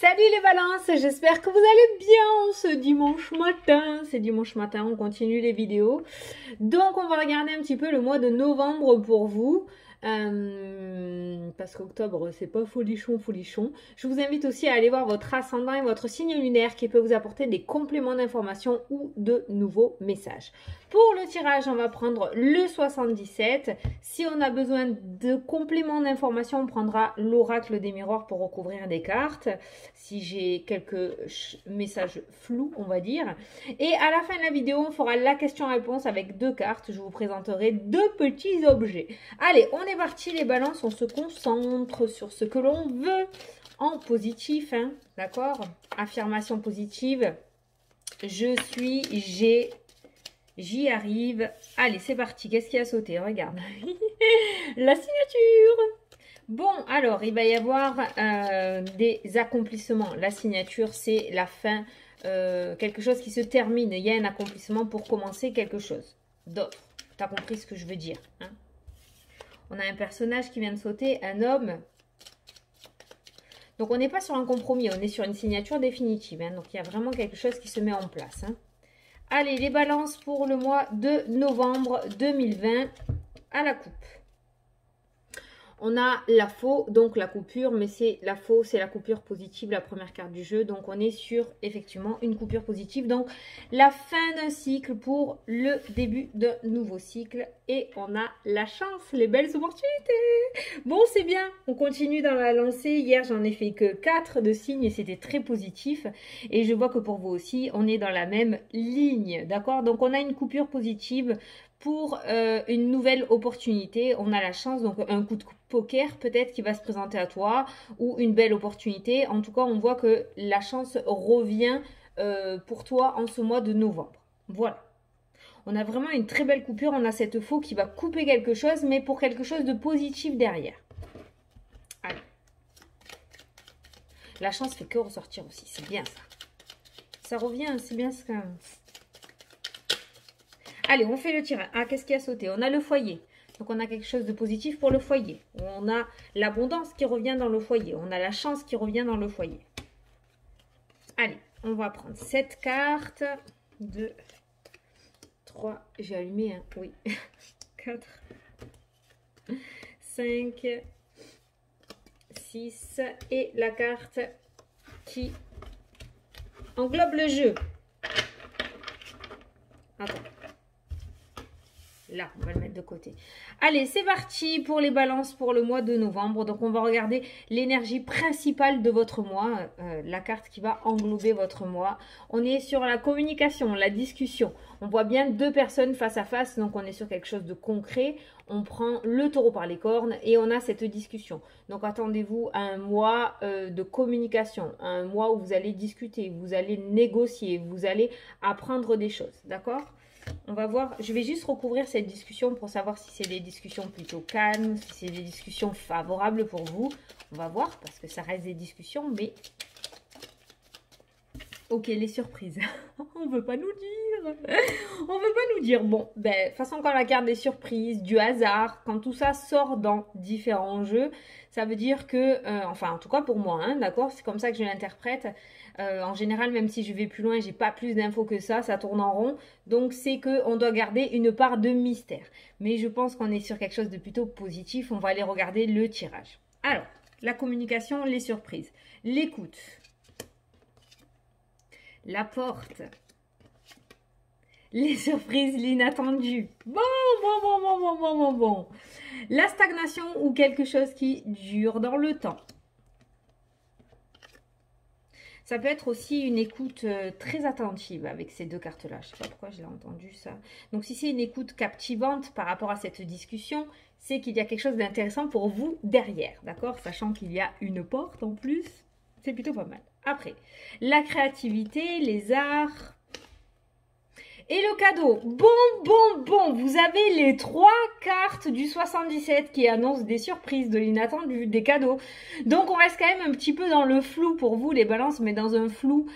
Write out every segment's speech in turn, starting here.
Salut les balances, j'espère que vous allez bien ce dimanche matin. C'est dimanche matin, on continue les vidéos. Donc on va regarder un petit peu le mois de novembre pour vous. Parce qu'octobre c'est pas folichon. Je vous invite aussi à aller voir votre ascendant et votre signe lunaire qui peut vous apporter des compléments d'information ou de nouveaux messages. Pour le tirage, on va prendre le 77. Si on a besoin de compléments d'information, on prendra l'oracle des miroirs pour recouvrir des cartes. Si j'ai quelques messages flous, on va dire. Et à la fin de la vidéo, on fera la question-réponse avec deux cartes. Je vous présenterai deux petits objets. Allez, on est parti les balances, on se concentre sur ce que l'on veut en positif, hein, d'accord? Affirmation positive. Je suis, j'ai, j'y arrive. Allez, c'est parti. Qu'est-ce qui a sauté? Regarde. La signature. Bon, alors, il va y avoir des accomplissements. La signature, c'est la fin, quelque chose qui se termine. Il y a un accomplissement pour commencer quelque chose d'autre. Tu as compris ce que je veux dire, hein? On a un personnage qui vient de sauter, un homme. Donc, on n'est pas sur un compromis, on est sur une signature définitive, hein. Donc, il y a vraiment quelque chose qui se met en place, hein. Allez, les balances pour le mois de novembre 2020 à la coupe. On a la faux, donc la coupure, mais c'est la faux, c'est la coupure positive, la première carte du jeu. Donc, on est sur, effectivement, une coupure positive. Donc, la fin d'un cycle pour le début d'un nouveau cycle. Et on a la chance, les belles opportunités. Bon, c'est bien, on continue dans la lancée. Hier, j'en ai fait que 4 de signes et c'était très positif. Et je vois que pour vous aussi, on est dans la même ligne, d'accord? Donc, on a une coupure positive pour une nouvelle opportunité. On a la chance, donc un coup de poker peut-être qui va se présenter à toi ou une belle opportunité. En tout cas, on voit que la chance revient pour toi en ce mois de novembre. Voilà. On a vraiment une très belle coupure. On a cette faux qui va couper quelque chose, mais pour quelque chose de positif derrière. Allez. La chance fait que ressortir aussi. C'est bien ça. Ça revient, c'est bien ça. Allez, on fait le tirage. Ah, qu'est-ce qui a sauté? On a le foyer. Donc, on a quelque chose de positif pour le foyer. On a l'abondance qui revient dans le foyer. On a la chance qui revient dans le foyer. Allez, on va prendre 7 cartes. 2, 3. J'ai allumé, hein? Oui. 4, 5, 6. Et la carte qui englobe le jeu. Attends. Là, on va le mettre de côté. Allez, c'est parti pour les balances pour le mois de novembre. Donc, on va regarder l'énergie principale de votre mois, la carte qui va englober votre mois. On est sur la communication, la discussion. On voit bien deux personnes face à face, donc on est sur quelque chose de concret. On prend le taureau par les cornes et on a cette discussion. Donc, attendez-vous à un mois de communication, un mois où vous allez discuter, vous allez négocier, vous allez apprendre des choses, d'accord ? On va voir, je vais juste recouvrir cette discussion pour savoir si c'est des discussions plutôt calmes, si c'est des discussions favorables pour vous. On va voir parce que ça reste des discussions, mais... Ok, les surprises. On ne veut pas nous dire. On ne veut pas nous dire. Bon, ben, de toute façon, quand la carte des surprises, du hasard, quand tout ça sort dans différents jeux, ça veut dire que, enfin, en tout cas pour moi, hein, d'accord, c'est comme ça que je l'interprète. En général, même si je vais plus loin, j'ai pas plus d'infos que ça tourne en rond. Donc, c'est qu'on doit garder une part de mystère. Mais je pense qu'on est sur quelque chose de plutôt positif. On va aller regarder le tirage. Alors, la communication, les surprises, l'écoute. La porte. Les surprises, l'inattendu. Bon. La stagnation ou quelque chose qui dure dans le temps. Ça peut être aussi une écoute très attentive avec ces deux cartes-là. Je ne sais pas pourquoi je l'ai entendu ça. Donc, si c'est une écoute captivante par rapport à cette discussion, c'est qu'il y a quelque chose d'intéressant pour vous derrière, d'accord? Sachant qu'il y a une porte en plus, c'est plutôt pas mal. Après, la créativité, les arts et le cadeau. Bon, vous avez les 3 cartes du 77 qui annoncent des surprises, de l'inattendu, des cadeaux. Donc, on reste quand même un petit peu dans le flou pour vous, les balances, mais dans un flou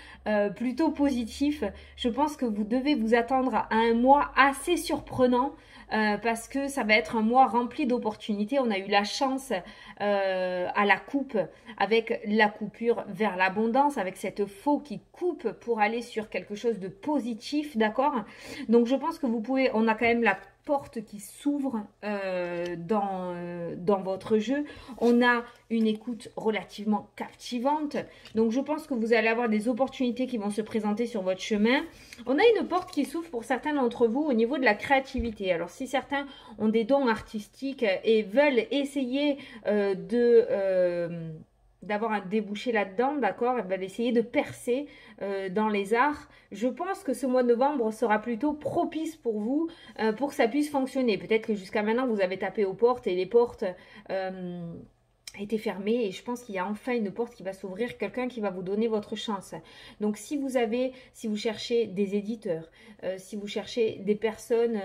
plutôt positif. Je pense que vous devez vous attendre à un mois assez surprenant parce que ça va être un mois rempli d'opportunités. On a eu la chance à la coupe avec la coupure vers l'abondance, avec cette faux qui coupe pour aller sur quelque chose de positif, d'accord? Donc je pense que vous pouvez, on a quand même la porte qui s'ouvre dans votre jeu. On a une écoute relativement captivante. Donc je pense que vous allez avoir des opportunités qui vont se présenter sur votre chemin. On a une porte qui s'ouvre pour certains d'entre vous au niveau de la créativité. Alors si certains ont des dons artistiques et veulent essayer d'avoir un débouché là-dedans, d'accord, elle va essayer de percer dans les arts. Je pense que ce mois de novembre sera plutôt propice pour vous, pour que ça puisse fonctionner. Peut-être que jusqu'à maintenant, vous avez tapé aux portes et les portes étaient fermées. Et je pense qu'il y a enfin une porte qui va s'ouvrir, quelqu'un qui va vous donner votre chance. Donc si vous cherchez des éditeurs, si vous cherchez des personnes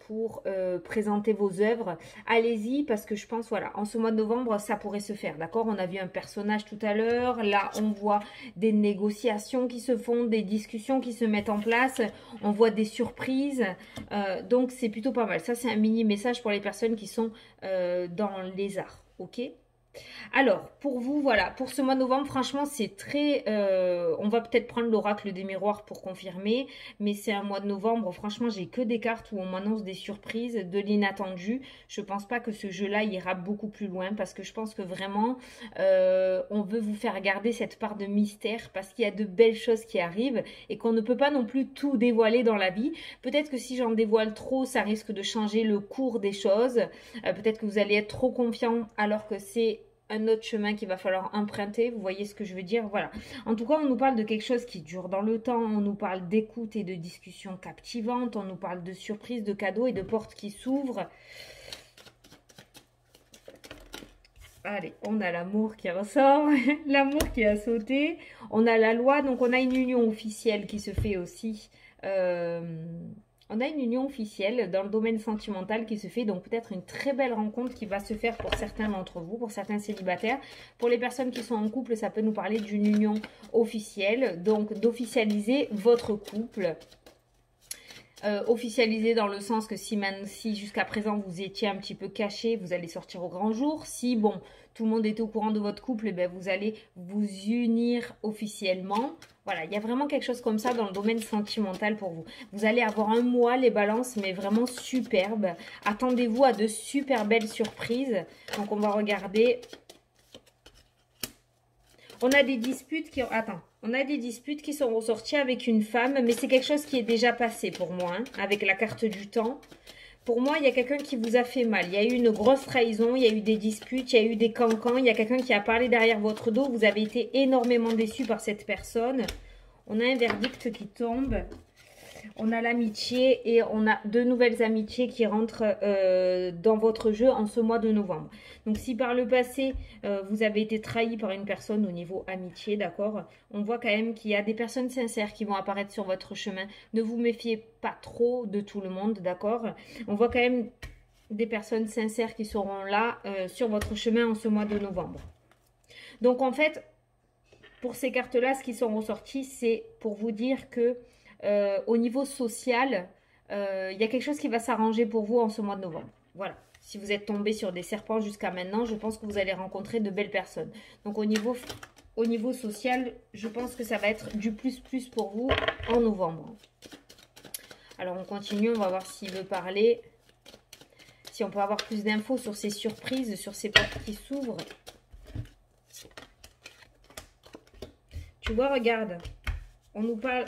pour présenter vos œuvres, allez-y, parce que je pense, voilà, en ce mois de novembre, ça pourrait se faire, d'accord? On a vu un personnage tout à l'heure, là, on voit des négociations qui se font, des discussions qui se mettent en place, on voit des surprises, donc c'est plutôt pas mal. Ça, c'est un mini message pour les personnes qui sont dans les arts, ok? Alors, pour vous, voilà, pour ce mois de novembre, franchement, c'est très... on va peut-être prendre l'oracle des miroirs pour confirmer, mais c'est un mois de novembre, franchement, j'ai que des cartes où on m'annonce des surprises, de l'inattendu. Je pense pas que ce jeu-là ira beaucoup plus loin, parce que je pense que vraiment, on veut vous faire garder cette part de mystère, parce qu'il y a de belles choses qui arrivent, et qu'on ne peut pas non plus tout dévoiler dans la vie. Peut-être que si j'en dévoile trop, ça risque de changer le cours des choses. Peut-être que vous allez être trop confiant, alors que c'est un autre chemin qu'il va falloir emprunter, vous voyez ce que je veux dire, voilà. En tout cas, on nous parle de quelque chose qui dure dans le temps, on nous parle d'écoute et de discussions captivantes, on nous parle de surprises, de cadeaux et de portes qui s'ouvrent. Allez, on a l'amour qui ressort, l'amour qui a sauté, on a la loi, donc on a une union officielle qui se fait aussi. On a une union officielle dans le domaine sentimental qui se fait, donc peut-être une très belle rencontre qui va se faire pour certains d'entre vous, pour certains célibataires. Pour les personnes qui sont en couple, ça peut nous parler d'une union officielle, donc d'officialiser votre couple. Officialiser dans le sens que si jusqu'à présent vous étiez un petit peu caché, vous allez sortir au grand jour. Si, bon, tout le monde est au courant de votre couple, eh bien, vous allez vous unir officiellement. Voilà, il y a vraiment quelque chose comme ça dans le domaine sentimental pour vous. Vous allez avoir un mois, les balances, mais vraiment superbe. Attendez-vous à de super belles surprises. Donc, on va regarder. On a des disputes qui... Attends. On a des disputes qui sont ressorties avec une femme, mais c'est quelque chose qui est déjà passé pour moi, hein, avec la carte du temps. Pour moi, il y a quelqu'un qui vous a fait mal. Il y a eu une grosse trahison, il y a eu des disputes, il y a eu des cancans, il y a quelqu'un qui a parlé derrière votre dos. Vous avez été énormément déçu par cette personne. On a un verdict qui tombe. On a l'amitié et on a de nouvelles amitiés qui rentrent dans votre jeu en ce mois de novembre. Donc si par le passé, vous avez été trahi par une personne au niveau amitié, d'accord, on voit quand même qu'il y a des personnes sincères qui vont apparaître sur votre chemin. Ne vous méfiez pas trop de tout le monde, d'accord. On voit quand même des personnes sincères qui seront là sur votre chemin en ce mois de novembre. Donc en fait, pour ces cartes-là, ce qui sont ressorties, c'est pour vous dire que au niveau social, il y a quelque chose qui va s'arranger pour vous en ce mois de novembre. Voilà. Si vous êtes tombé sur des serpents jusqu'à maintenant, je pense que vous allez rencontrer de belles personnes. Donc au niveau social, je pense que ça va être du plus pour vous en novembre. Alors on continue, on va voir s'il veut parler. Si on peut avoir plus d'infos sur ces surprises, sur ces portes qui s'ouvrent. Tu vois, regarde. On nous parle...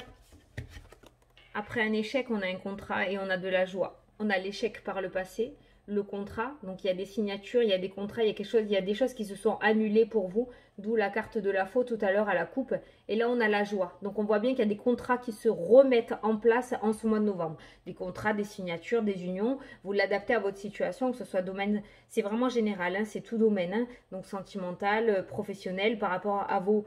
Après un échec, on a un contrat et on a de la joie. On a l'échec par le passé, le contrat. Donc, il y a des signatures, il y a des contrats, il y a des choses qui se sont annulées pour vous. D'où la carte de la faute tout à l'heure à la coupe. Et là, on a la joie. Donc, on voit bien qu'il y a des contrats qui se remettent en place en ce mois de novembre. Des contrats, des signatures, des unions. Vous l'adaptez à votre situation, que ce soit domaine... C'est vraiment général, hein, c'est tout domaine. Hein, donc, sentimental, professionnel, par rapport à vos...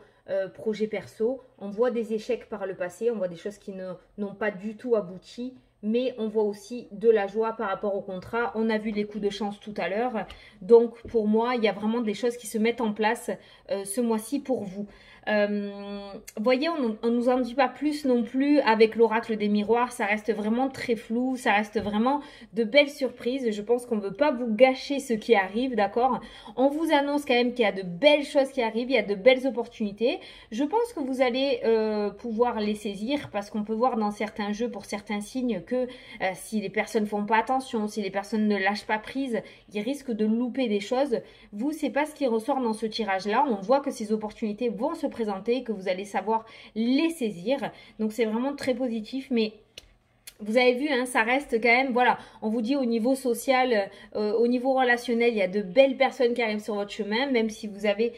projets perso, on voit des échecs par le passé, on voit des choses qui n'ont pas du tout abouti, mais on voit aussi de la joie par rapport au contrat. On a vu les coups de chance tout à l'heure. Donc, pour moi, il y a vraiment des choses qui se mettent en place ce mois-ci pour vous. Voyez, on nous en dit pas plus non plus avec l'oracle des miroirs, ça reste vraiment très flou, ça reste vraiment de belles surprises. Je pense qu'on ne veut pas vous gâcher ce qui arrive, d'accord? On vous annonce quand même qu'il y a de belles choses qui arrivent, il y a de belles opportunités. Je pense que vous allez pouvoir les saisir parce qu'on peut voir dans certains jeux, pour certains signes, que si les personnes font pas attention, si les personnes ne lâchent pas prise, ils risquent de louper des choses. Vous, c'est pas ce qui ressort dans ce tirage-là. On voit que ces opportunités vont se présenter, que vous allez savoir les saisir. Donc, c'est vraiment très positif, mais vous avez vu, hein, ça reste quand même, voilà, on vous dit au niveau social, au niveau relationnel, il y a de belles personnes qui arrivent sur votre chemin, même si vous avez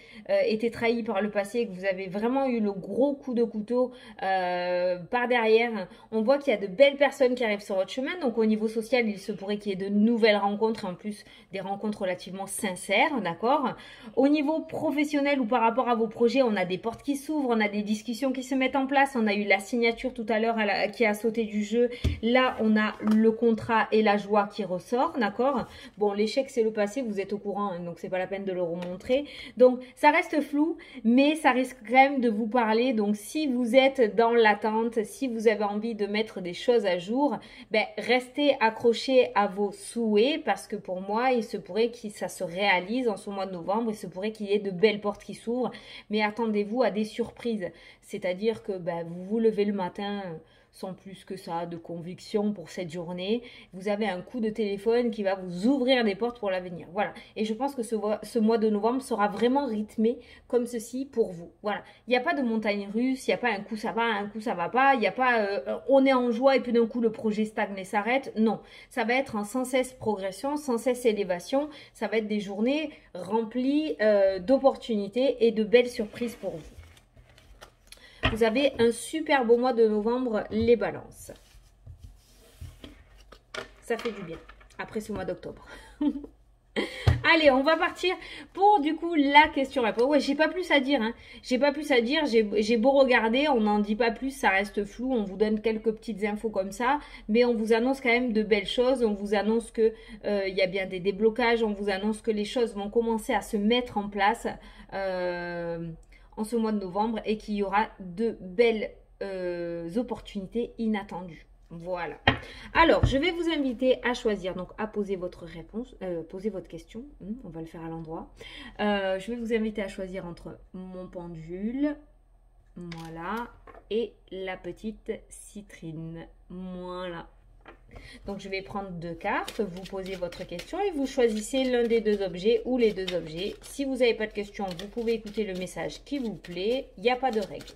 été trahi par le passé et que vous avez vraiment eu le gros coup de couteau par derrière. On voit qu'il y a de belles personnes qui arrivent sur votre chemin, donc au niveau social, il se pourrait qu'il y ait de nouvelles rencontres, en plus des rencontres relativement sincères, d'accord? Au niveau professionnel ou par rapport à vos projets, on a des portes qui s'ouvrent, on a des discussions qui se mettent en place, on a eu la signature tout à l'heure qui a sauté du jeu. Là, on a le contrat et la joie qui ressort, d'accord? Bon, l'échec, c'est le passé, vous êtes au courant, hein, donc c'est pas la peine de le remontrer. Donc, ça reste flou, mais ça risque quand même de vous parler. Donc, si vous êtes dans l'attente, si vous avez envie de mettre des choses à jour, ben, restez accrochés à vos souhaits parce que pour moi, il se pourrait que ça se réalise en ce mois de novembre. Il se pourrait qu'il y ait de belles portes qui s'ouvrent, mais attendez-vous à des surprises. C'est-à-dire que ben, vous vous levez le matin sans plus que ça de conviction pour cette journée. Vous avez un coup de téléphone qui va vous ouvrir des portes pour l'avenir. Voilà. Et je pense que ce mois de novembre sera vraiment rythmé comme ceci pour vous. Voilà. Il n'y a pas de montagne russe, il n'y a pas un coup ça va, un coup ça va pas, il n'y a pas on est en joie et puis d'un coup le projet stagne et s'arrête. Non. Ça va être en sans cesse progression, sans cesse élévation. Ça va être des journées remplies d'opportunités et de belles surprises pour vous. Vous avez un super beau mois de novembre, les balances. Ça fait du bien, après ce mois d'octobre. Allez, on va partir pour du coup la question-réponse. Ouais, j'ai pas plus à dire, hein. J'ai pas plus à dire, j'ai beau regarder, on n'en dit pas plus, ça reste flou, on vous donne quelques petites infos comme ça, mais on vous annonce quand même de belles choses, on vous annonce que y a bien des déblocages, on vous annonce que les choses vont commencer à se mettre en place en ce mois de novembre et qu'il y aura de belles opportunités inattendues. Voilà. Alors, je vais vous inviter à choisir, donc à poser votre réponse, poser votre question. On va le faire à l'endroit. Je vais vous inviter à choisir entre mon pendule, voilà, et la petite citrine. Voilà. Donc, je vais prendre 2 cartes, vous posez votre question et vous choisissez l'un des 2 objets ou les 2 objets. Si vous n'avez pas de question, vous pouvez écouter le message qui vous plaît. Il n'y a pas de règle.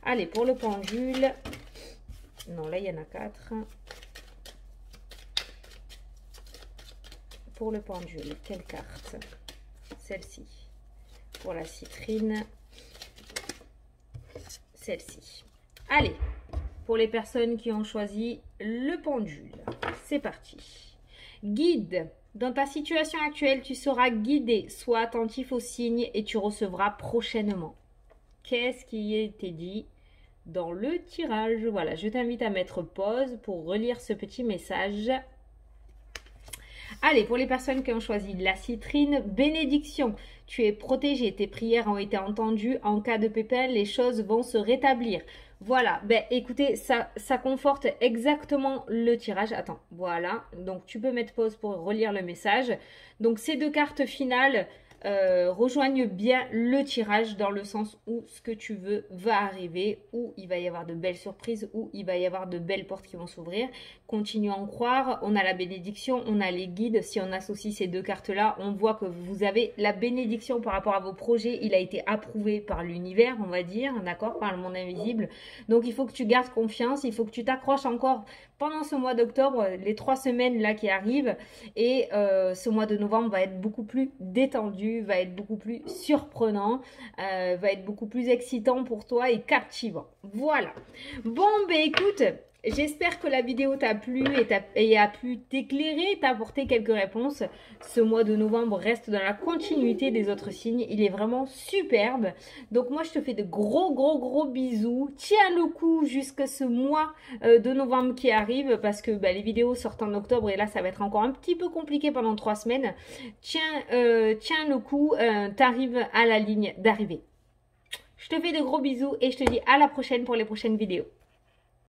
Allez, pour le pendule. Non, là, il y en a 4. Pour le pendule, quelle carte? Celle-ci. Pour la citrine, celle-ci. Allez. Pour les personnes qui ont choisi le pendule, c'est parti. Guide. Dans ta situation actuelle, tu seras guidé. Sois attentif aux signes et tu recevras prochainement. Qu'est-ce qui a été dit dans le tirage? Voilà, je t'invite à mettre pause pour relire ce petit message. Allez, pour les personnes qui ont choisi la citrine, bénédiction. Tu es protégé, tes prières ont été entendues. En cas de pépin, les choses vont se rétablir. Voilà, ben écoutez, ça conforte exactement le tirage. Attends, voilà, donc tu peux mettre pause pour relire le message. Donc ces 2 cartes finales rejoignent bien le tirage dans le sens où ce que tu veux va arriver, où il va y avoir de belles surprises, où il va y avoir de belles portes qui vont s'ouvrir. Continue à en croire, on a la bénédiction, on a les guides. Si on associe ces 2 cartes-là, on voit que vous avez la bénédiction par rapport à vos projets. Il a été approuvé par l'univers, on va dire, d'accord, par le monde invisible. Donc, il faut que tu gardes confiance, il faut que tu t'accroches encore pendant ce mois d'octobre, les 3 semaines là qui arrivent. Et ce mois de novembre va être beaucoup plus détendu, va être beaucoup plus surprenant, va être beaucoup plus excitant pour toi et captivant. Voilà. Bon, ben écoute, J'espère que la vidéo t'a plu et a pu t'éclairer, t'apporter quelques réponses. Ce mois de novembre reste dans la continuité des autres signes. Il est vraiment superbe. Donc moi, je te fais de gros bisous. Tiens le coup jusqu'à ce mois de novembre qui arrive parce que les vidéos sortent en octobre et là, ça va être encore un petit peu compliqué pendant 3 semaines. Tiens le coup, t'arrives à la ligne d'arrivée. Je te fais de gros bisous et je te dis à la prochaine pour les prochaines vidéos.